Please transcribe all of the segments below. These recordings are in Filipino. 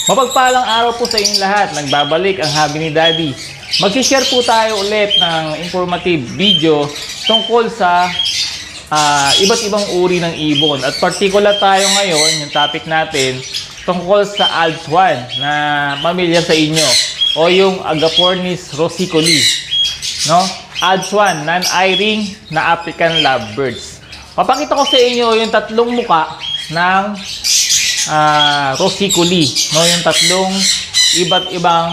Mapagpalang araw po sa inyong lahat. Nagbabalik ang Hobby ni Daddy. Mag-share po tayo ulit ng informative video tungkol sa iba't ibang uri ng ibon. At particular tayo ngayon, yung topic natin, tungkol sa Alps 1 na pamilyar sa inyo o yung Agapornis rosicoli. No? Alps 1, non-eye-ring na African lovebirds. Papakita ko sa inyo yung tatlong muka ng rosicoli, no, yung tatlong iba't ibang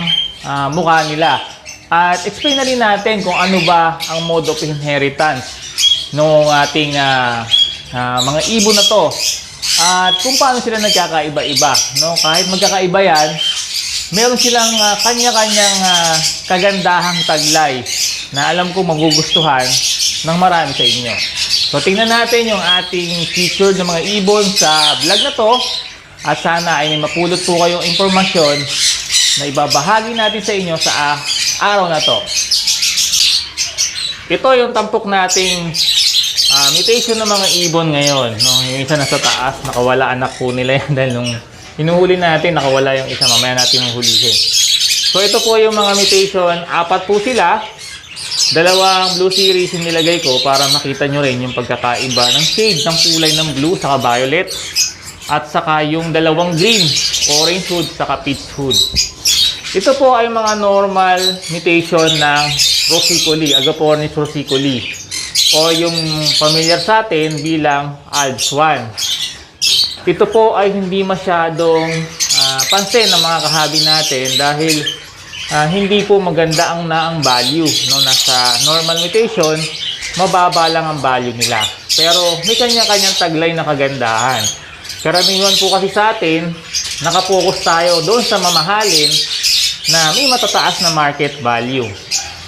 mukha nila. At explain na rin natin kung ano ba ang mode of inheritance ng ating mga ibon na to. At kung paano sila nagkakaiba-iba, no? Kahit magkakaiba yan, meron silang kanya-kanyang kagandahang taglay na alam ko magugustuhan ng marami sa inyo. So tingnan natin yung ating featured ng mga ibon sa vlog na to. At sana ay may mapulot po kayong impormasyon na ibabahagi natin sa inyo sa araw na to. Ito yung tampok nating mutation ng mga ibon ngayon. No? Yung isa nasa taas, nakawala anak po nila yan dahil nung hinuhuli natin, nakawala yung isa. Mamaya natin huhulihin. So ito po yung mga mutation. 4 po sila. 2 blue series yung nilagay ko para makita nyo rin yung pagkakaiba ng shade ng kulay ng blue saka violet. At saka yung 2 green, orange hood, saka peach hood. Ito po ay mga normal mutation ng rosicoli, Agapornis rosicoli. O yung familiar sa atin bilang Alps 1. Ito po ay hindi masyadong pansin ng mga kahabi natin dahil hindi po maganda ang value. No? Nasa normal mutation, mababa lang ang value nila. Pero may kanya-kanyang taglay na kagandahan. Karamihan po kasi sa atin, nakapokus tayo doon sa mamahalin na may matataas na market value.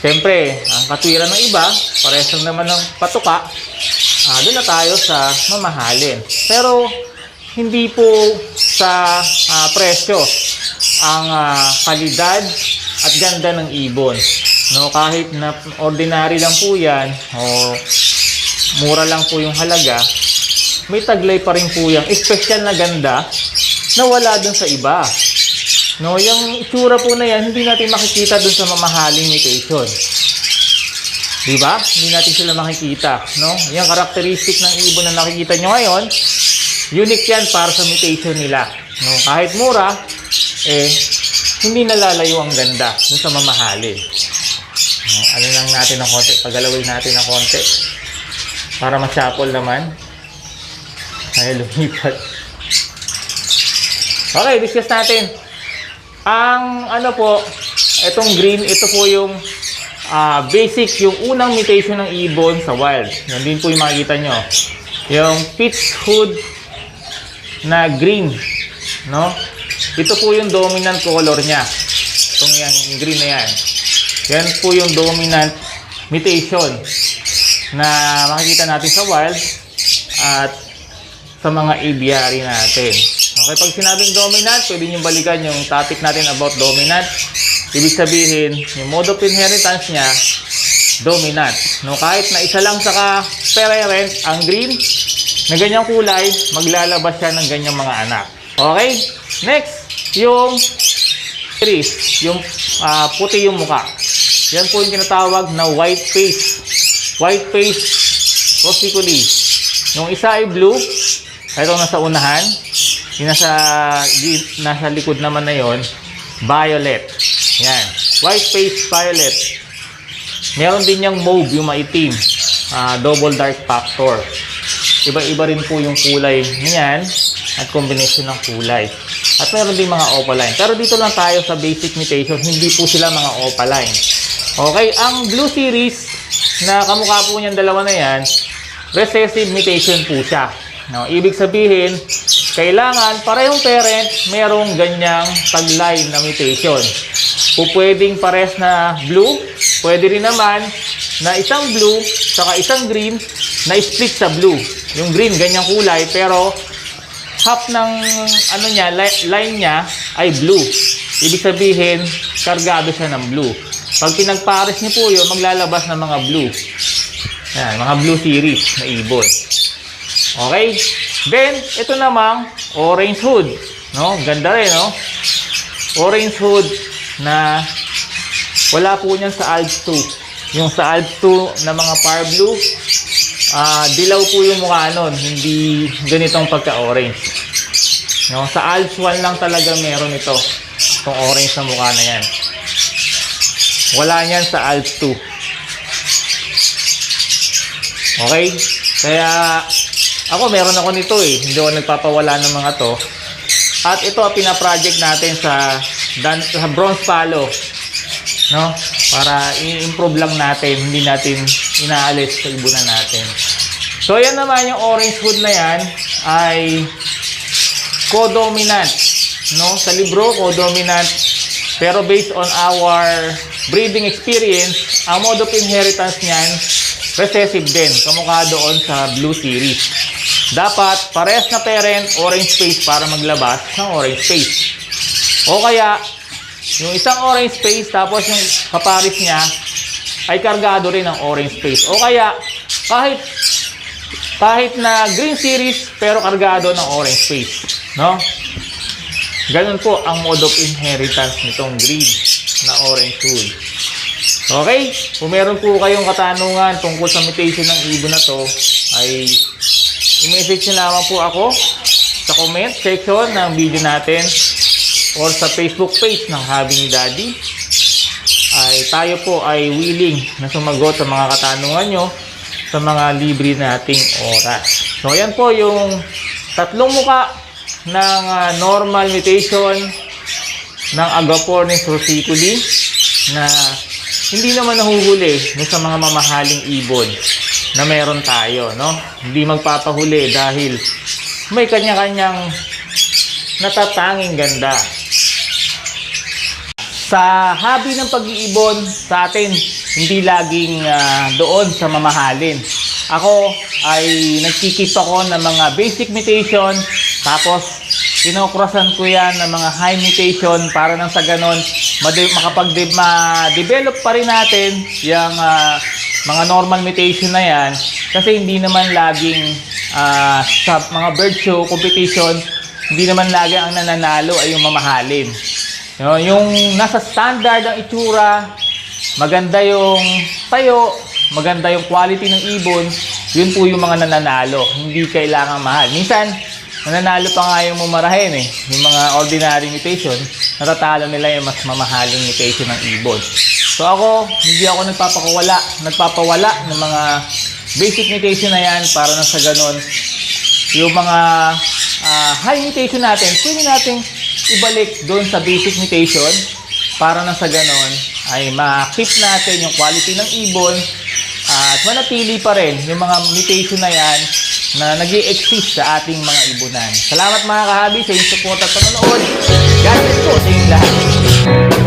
Siyempre, ang katwiran ng iba, parehas lang naman ng patuka, doon na tayo sa mamahalin. Pero, hindi po sa presyo ang kalidad at ganda ng ibon. No, kahit na ordinary lang po yan, o mura lang po yung halaga, may taglay pa rin po yung special na ganda na wala dun sa iba. No, yung itsura po na yan, hindi natin makikita dun sa mamahaling mutation. Diba? Hindi natin sila makikita. No? Yung karakteristik ng ibon na nakikita nyo ngayon, unique yan para sa mutation nila. No? Kahit mura, hindi nalalayo ang ganda dun sa mamahalin. No, ano lang natin ng konti, pagalawin natin ng konti para ma-shuffle naman. Ay, lumipat. Okay, discuss natin. Ang ano po, itong green, ito po yung basic, yung unang mutation ng ibon sa wild. Yan din po yung makikita nyo. Yung peach hood na green. No? Ito po yung dominant color niya. Itong yan, yung green na yan. Yan po yung dominant mutation na makikita natin sa wild at sa mga aviary natin. Okay, pag sinabing dominant, pwede nyo balikan yung topic natin about dominant. Ibig sabihin, yung mode of inheritance niya, dominant. No, kahit na isa lang saka parent, ang green, na ganyang kulay, maglalabas siya ng ganyang mga anak. Okay? Next, yung series, yung puti yung muka. Yan po yung tinatawag na white face. White face rosicoli. Yung isa ay blue. Ito nasa unahan. Yung nasa likod naman na yon, violet. Yan. White face violet. Meron din yung mauve, yung maitim. Double dark factor. Iba-iba rin po yung kulay niyan at combination ng kulay. At meron din mga opaline. Pero dito lang tayo sa basic mutation. Hindi po sila mga opaline. Okay. Ang blue series na kamukha po niyan dalawa na yan, recessive mutation po siya. No, ibig sabihin, kailangan parehong parent merong ganyang taglay na mutation. Pwedeng pares na blue, pwede rin naman na isang blue saka isang green na split sa blue. Yung green ganyang kulay pero half ng ano niya, line niya ay blue. Ibig sabihin, kargado siya ng blue. Pag pinagpares niyo po yun, maglalabas ng mga blue. Yan, mga blue series na ibon. Okay? Then, ito namang orange hood. No? Ganda rin, no? orange hood na wala po niyan sa Alps 2. Yung sa Alps 2 na mga par blue, dilaw po yung mukha nun, hindi ganitong pagka-orange. No, sa Alps 1 lang talaga meron ito, itong orange na mukha na yan. Wala niyan sa Alps 2. Okay? Kaya ako meron ako nito eh. Hindi ako nagpapawala ng mga to. At ito ang pina-project natin sa bronze palo. No? Para i-improve lang natin, hindi natin inaalis sa ibunan natin. So yan naman yung orange hood na yan ay codominant. No? Sa libro, codominant. Pero based on our breeding experience, ang mode of inheritance niyan recessive din, kamukha doon sa Blue Series. Dapat, parehas na parent, orange face para maglabas ng orange face. O kaya, yung isang orange face, tapos yung kaparis niya, ay kargado rin ng orange face. O kaya, kahit na Green Series, pero kargado ng orange face. No? Ganun po ang mode of inheritance nitong green na orange hood. Okay, kung meron po kayong katanungan tungkol sa mutation ng ibon na to, ay i-message nyo lamang po ako sa comment section ng video natin or sa Facebook page ng Hobby ni Daddy. Ay tayo po ay willing na sumagot sa mga katanungan nyo sa mga libre nating oras. So yan po yung tatlong muka ng normal mutation ng Agapornis rusiculi na hindi naman nahuhuli sa mga mamahaling ibon na meron tayo, no? Hindi magpapahuli dahil may kanya-kanyang natatanging ganda. Sa hobby ng pag-iibon sa atin, hindi laging doon sa mamahalin. Ako ay nagkikip ako ng mga basic mutation, tapos kinokrasan ko yan ng mga high mutation para nang sa ganon makapag-develop pa rin natin yung mga normal mutation na yan, kasi hindi naman laging sa mga bird show competition, hindi naman lagi ang nananalo ay yung mamahalin. Yung nasa standard ang itsura, maganda yung tayo, maganda yung quality ng ibon, yun po yung mga nananalo, hindi kailangan mahal. Minsan nananalo pa nga yung mumarahin eh. Yung mga ordinary mutation, natatalo nila yung mas mamahaling mutation ng ibon. So ako, hindi ako nagpapawala ng mga basic mutation na yan para na sa ganon. Yung mga high mutation natin, pwede natin ibalik doon sa basic mutation para na sa ganon ay ma-keep natin yung quality ng ibon at manatili pa rin yung mga mutation na yan na nag-i-exist sa ating mga ibunan. Salamat mga kahabi sa inyong support at panonood. God bless po sa inyong lahat.